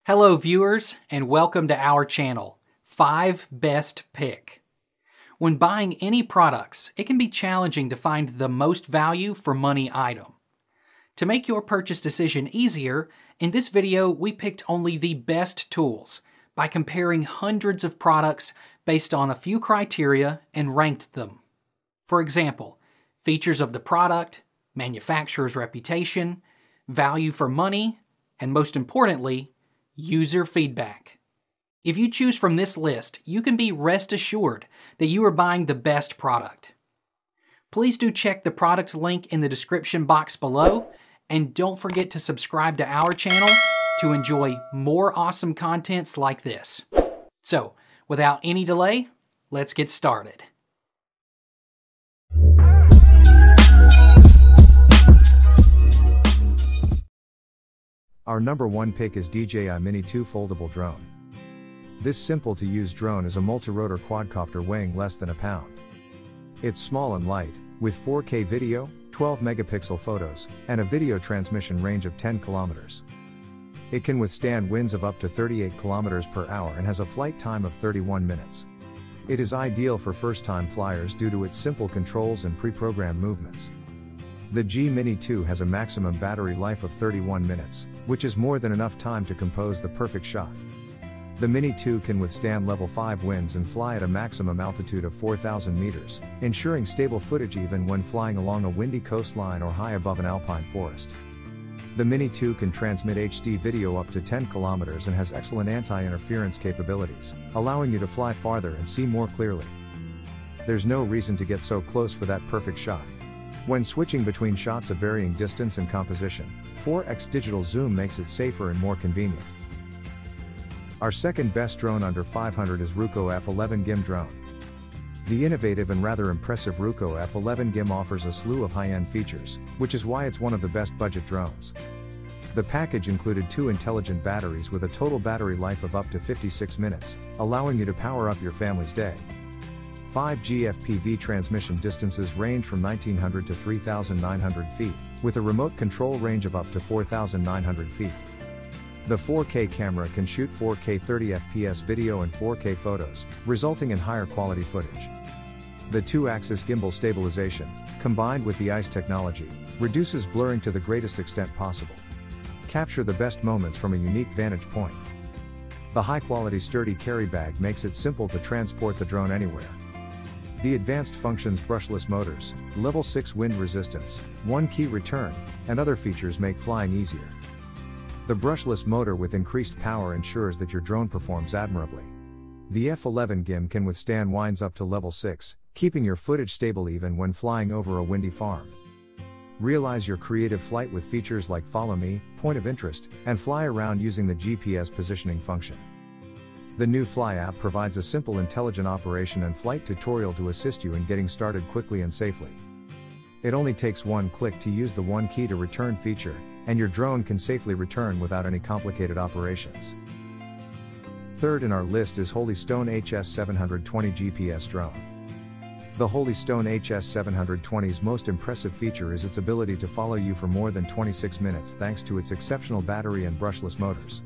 Hello viewers, and welcome to our channel, 5 Best Pick. When buying any products, it can be challenging to find the most value for money item. To make your purchase decision easier, in this video we picked only the best tools by comparing hundreds of products based on a few criteria and ranked them. For example, features of the product, manufacturer's reputation, value for money, and most importantly, user feedback. If you choose from this list, you can be rest assured that you are buying the best product. Please do check the product link in the description box below, and don't forget to subscribe to our channel to enjoy more awesome contents like this. So, without any delay, let's get started. Our number one pick is DJI Mini 2 Foldable Drone. This simple-to-use drone is a multi-rotor quadcopter weighing less than a pound. It's small and light, with 4K video, 12-megapixel photos, and a video transmission range of 10 kilometers. It can withstand winds of up to 38 kilometers per hour and has a flight time of 31 minutes. It is ideal for first-time flyers due to its simple controls and pre-programmed movements. The DJI Mini 2 has a maximum battery life of 31 minutes, which is more than enough time to compose the perfect shot. The Mini 2 can withstand level 5 winds and fly at a maximum altitude of 4,000 meters, ensuring stable footage even when flying along a windy coastline or high above an alpine forest. The Mini 2 can transmit HD video up to 10 kilometers and has excellent anti-interference capabilities, allowing you to fly farther and see more clearly. There's no reason to get so close for that perfect shot. When switching between shots of varying distance and composition, 4x digital zoom makes it safer and more convenient. Our second best drone under 500 is Ruko F11 GIM Drone. The innovative and rather impressive Ruko F11 GIM offers a slew of high-end features, which is why it's one of the best budget drones. The package included 2 intelligent batteries with a total battery life of up to 56 minutes, allowing you to power up your family's day. 5G FPV transmission distances range from 1,900 to 3,900 feet, with a remote control range of up to 4,900 feet. The 4K camera can shoot 4K 30 FPS video and 4K photos, resulting in higher quality footage. The 2-axis gimbal stabilization, combined with the ICE technology, reduces blurring to the greatest extent possible. Capture the best moments from a unique vantage point. The high-quality sturdy carry bag makes it simple to transport the drone anywhere. The advanced functions brushless motors, level 6 wind resistance, 1-key return, and other features make flying easier. The brushless motor with increased power ensures that your drone performs admirably. The F11 GIM can withstand winds up to level 6, keeping your footage stable even when flying over a windy farm. Realize your creative flight with features like Follow Me, Point of Interest, and Fly Around using the GPS positioning function. The new Fly app provides a simple intelligent operation and flight tutorial to assist you in getting started quickly and safely. It only takes one click to use the 1-key to return feature, and your drone can safely return without any complicated operations. Third in our list is Stone HS720 GPS Drone. The Stone HS720's most impressive feature is its ability to follow you for more than 26 minutes thanks to its exceptional battery and brushless motors.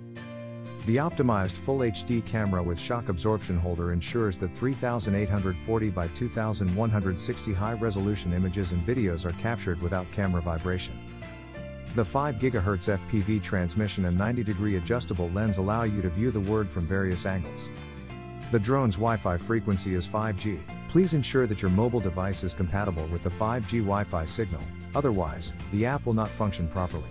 The optimized Full HD camera with shock absorption holder ensures that 3840 by 2160 high-resolution images and videos are captured without camera vibration. The 5 GHz FPV transmission and 90-degree adjustable lens allow you to view the world from various angles. The drone's Wi-Fi frequency is 5G. Please ensure that your mobile device is compatible with the 5G Wi-Fi signal, otherwise, the app will not function properly.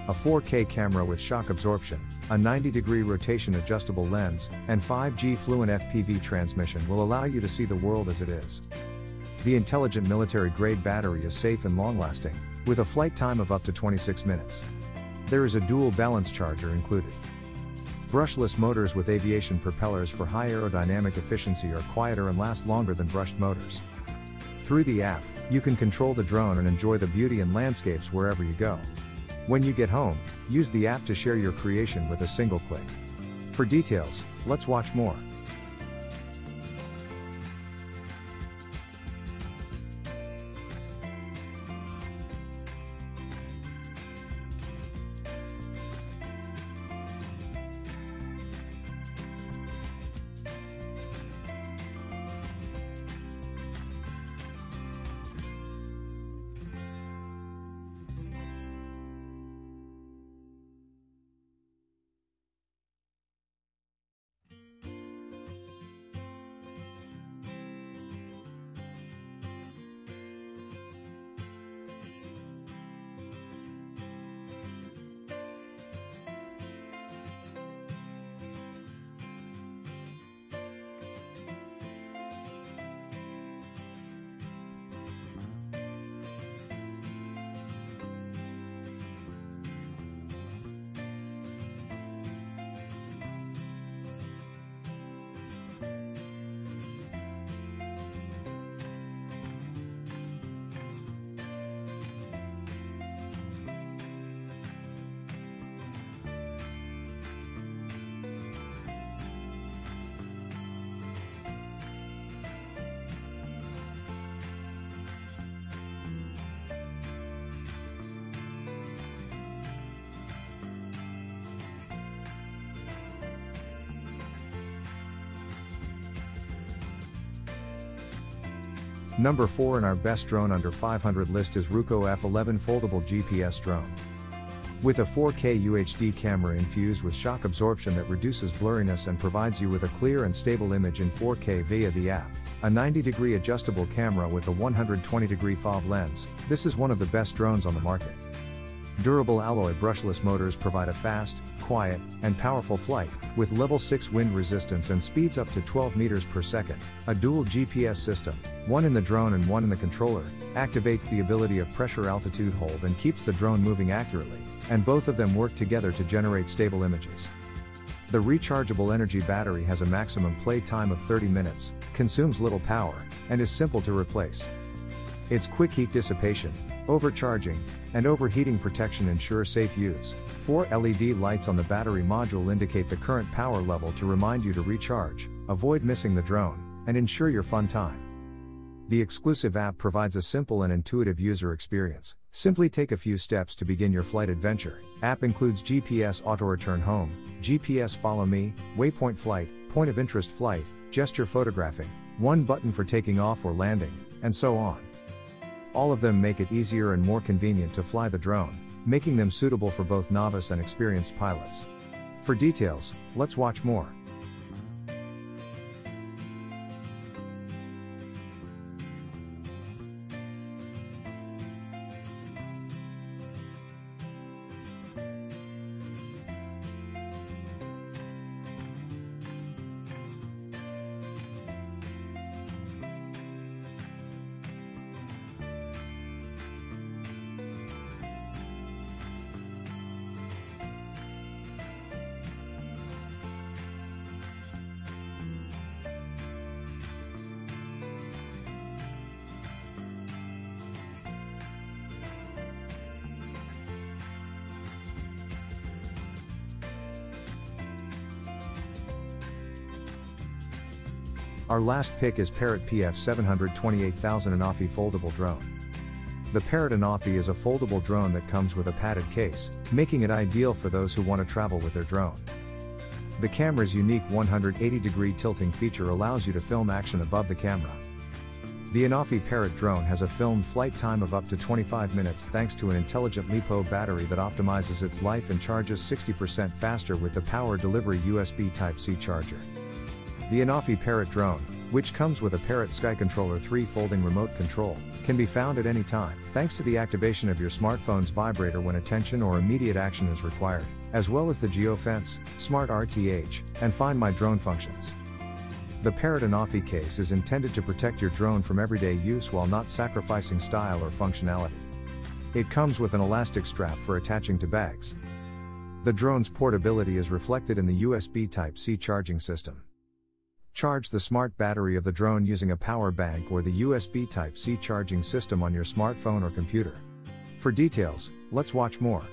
A 4K camera with shock absorption, a 90-degree rotation adjustable lens, and 5G fluent FPV transmission will allow you to see the world as it is. The intelligent military-grade battery is safe and long-lasting, with a flight time of up to 26 minutes. There is a dual balance charger included. Brushless motors with aviation propellers for high aerodynamic efficiency are quieter and last longer than brushed motors. Through the app, you can control the drone and enjoy the beauty and landscapes wherever you go. When you get home, use the app to share your creation with a single click. For details, let's watch more. Number 4 in our best drone under 500 list is Ruko F11 Foldable GPS Drone. With a 4K UHD camera infused with shock absorption that reduces blurriness and provides you with a clear and stable image in 4K via the app, a 90-degree adjustable camera with a 120-degree FOV lens, this is one of the best drones on the market. Durable alloy brushless motors provide a fast, quiet, and powerful flight, with level 6 wind resistance and speeds up to 12 meters per second. A dual GPS system, one in the drone and one in the controller, activates the ability of pressure altitude hold and keeps the drone moving accurately, and both of them work together to generate stable images. The rechargeable energy battery has a maximum play time of 30 minutes, consumes little power, and is simple to replace. Its quick heat dissipation, overcharging, and overheating protection ensure safe use. 4 LED lights on the battery module indicate the current power level to remind you to recharge, avoid missing the drone, and ensure your fun time. The exclusive app provides a simple and intuitive user experience. Simply take a few steps to begin your flight adventure. App includes GPS auto return home, GPS follow me, waypoint flight, point of interest flight, gesture photographing, one button for taking off or landing, and so on. All of them make it easier and more convenient to fly the drone, making them suitable for both novice and experienced pilots. For details, let's watch more. Our last pick is Parrot PF728 ANAFI Foldable Drone. The Parrot ANAFI is a foldable drone that comes with a padded case, making it ideal for those who want to travel with their drone. The camera's unique 180-degree tilting feature allows you to film action above the camera. The ANAFI Parrot drone has a filmed flight time of up to 25 minutes thanks to an intelligent LiPo battery that optimizes its life and charges 60% faster with the power delivery USB Type-C charger. The ANAFI Parrot drone, which comes with a Parrot SkyController 3 folding remote control, can be found at any time, thanks to the activation of your smartphone's vibrator when attention or immediate action is required, as well as the geofence, smart RTH, and Find My Drone functions. The Parrot ANAFI case is intended to protect your drone from everyday use while not sacrificing style or functionality. It comes with an elastic strap for attaching to bags. The drone's portability is reflected in the USB Type-C charging system. Charge the smart battery of the drone using a power bank or the USB Type-C charging system on your smartphone or computer. For details, let's watch more.